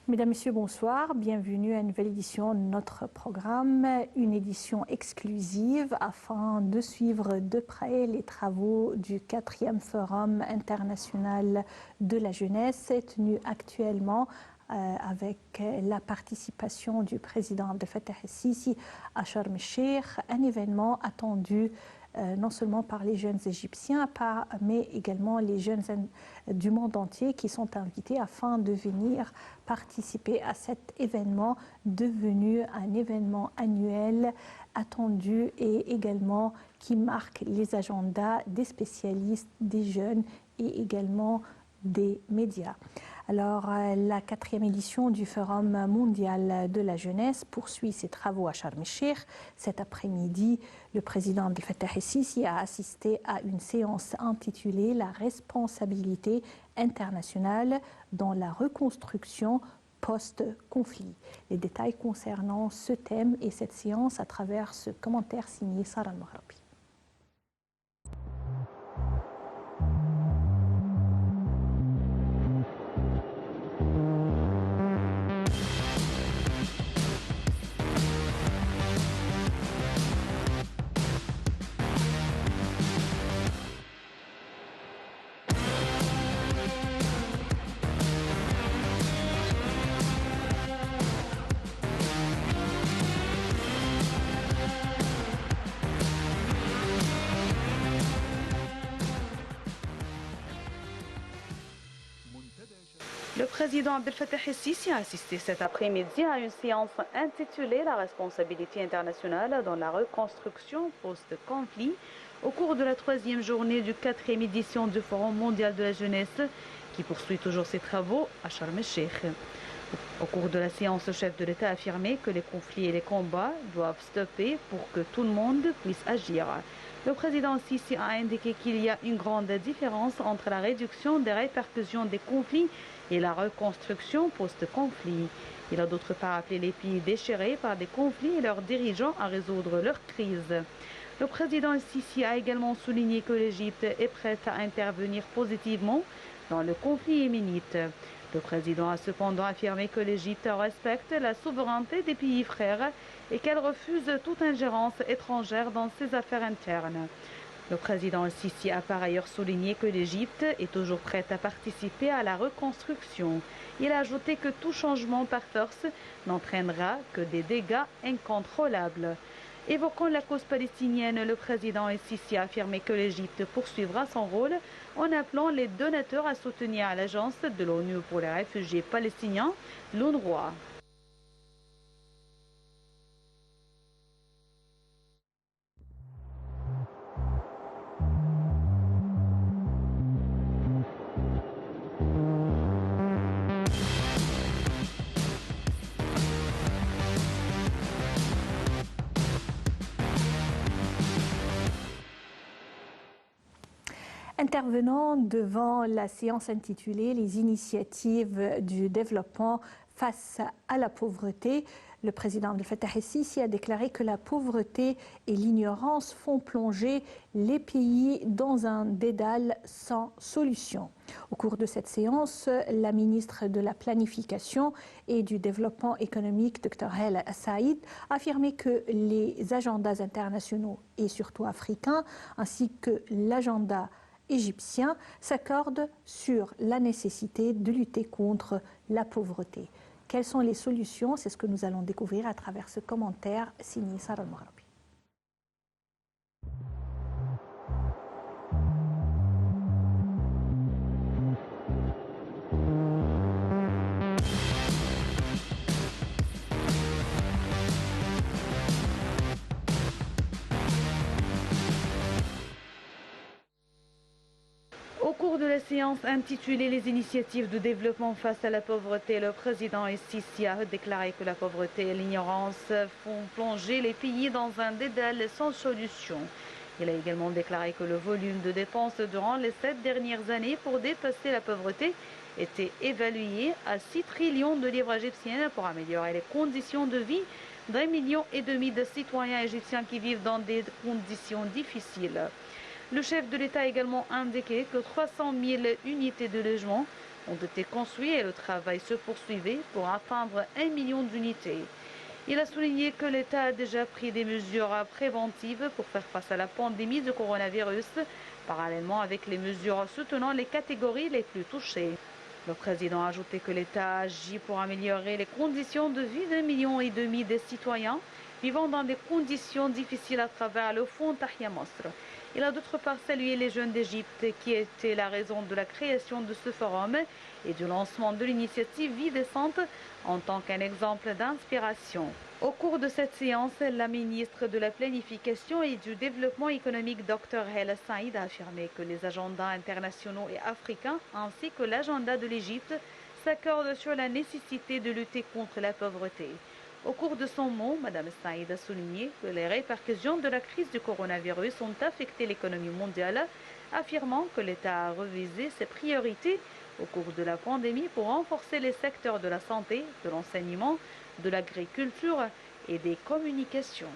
Mesdames, Messieurs, bonsoir. Bienvenue à une nouvelle édition de notre programme, une édition exclusive afin de suivre de près les travaux du 4e Forum international de la jeunesse, tenu actuellement avec la participation du président Abdel Fattah el-Sisi à Sharm el-Sheikh, un événement attendu non seulement par les jeunes Égyptiens, mais également les jeunes du monde entier qui sont invités afin de venir participer à cet événement devenu un événement annuel attendu et également qui marque les agendas des spécialistes, des jeunes et également des médias. Alors, la 4e édition du Forum mondial de la jeunesse poursuit ses travaux à Sharm el-Sheikh. Cet après-midi, le président Abdel Fattah el-Sisi a assisté à une séance intitulée « La responsabilité internationale dans la reconstruction post-conflit ». Les détails concernant ce thème et cette séance à travers ce commentaire signé Sarah Al-Maghrabi. Le président Abdel Fattah el-Sisi a assisté cet après-midi à une séance intitulée « La responsabilité internationale dans la reconstruction post-conflit » au cours de la 3e journée du 4e édition du Forum mondial de la jeunesse qui poursuit toujours ses travaux à Sharm el-Sheikh. Au cours de la séance, le chef de l'État a affirmé que les conflits et les combats doivent stopper pour que tout le monde puisse agir. Le président Sisi a indiqué qu'il y a une grande différence entre la réduction des répercussions des conflits et la reconstruction post-conflit. Il a d'autre part appelé les pays déchirés par des conflits et leurs dirigeants à résoudre leurs crises. Le président Sisi a également souligné que l'Égypte est prête à intervenir positivement dans le conflit yéménite. Le président a cependant affirmé que l'Égypte respecte la souveraineté des pays frères et qu'elle refuse toute ingérence étrangère dans ses affaires internes. Le président Sisi a par ailleurs souligné que l'Égypte est toujours prête à participer à la reconstruction. Il a ajouté que tout changement par force n'entraînera que des dégâts incontrôlables. Évoquant la cause palestinienne, le président Sisi a affirmé que l'Égypte poursuivra son rôle en appelant les donateurs à soutenir l'agence de l'ONU pour les réfugiés palestiniens, l'UNRWA. Intervenant devant la séance intitulée « Les initiatives du développement face à la pauvreté », le président Abdel Fattah el-Sisi a déclaré que la pauvreté et l'ignorance font plonger les pays dans un dédale sans solution. Au cours de cette séance, la ministre de la Planification et du Développement économique, Dr Hala Saïd, a affirmé que les agendas internationaux et surtout africains, ainsi que l'agenda égyptien s'accordent sur la nécessité de lutter contre la pauvreté. Quelles sont les solutions? C'est ce que nous allons découvrir à travers ce commentaire signé Sarah Al-Maghrabi. Au cours de la séance intitulée « Les initiatives de développement face à la pauvreté », le président el-Sisi a déclaré que la pauvreté et l'ignorance font plonger les pays dans un dédale sans solution. Il a également déclaré que le volume de dépenses durant les 7 dernières années pour dépasser la pauvreté était évalué à 6 trillions de livres égyptiennes pour améliorer les conditions de vie d'1,5 million de citoyens égyptiens qui vivent dans des conditions difficiles. Le chef de l'État a également indiqué que 300 000 unités de logement ont été construits et le travail se poursuivait pour atteindre 1 million d'unités. Il a souligné que l'État a déjà pris des mesures préventives pour faire face à la pandémie de coronavirus, parallèlement avec les mesures soutenant les catégories les plus touchées. Le président a ajouté que l'État agit pour améliorer les conditions de vie d'1,5 million des citoyens vivant dans des conditions difficiles à travers le fonds Tahia Mostre. Il a d'autre part salué les jeunes d'Égypte qui étaient la raison de la création de ce forum et du lancement de l'initiative Vie décente en tant qu'un exemple d'inspiration. Au cours de cette séance, la ministre de la Planification et du Développement économique, Dr Hela Saïd, a affirmé que les agendas internationaux et africains ainsi que l'agenda de l'Égypte s'accordent sur la nécessité de lutter contre la pauvreté. Au cours de son mot, Mme Saïd a souligné que les répercussions de la crise du coronavirus ont affecté l'économie mondiale, affirmant que l'État a revisé ses priorités au cours de la pandémie pour renforcer les secteurs de la santé, de l'enseignement, de l'agriculture et des communications.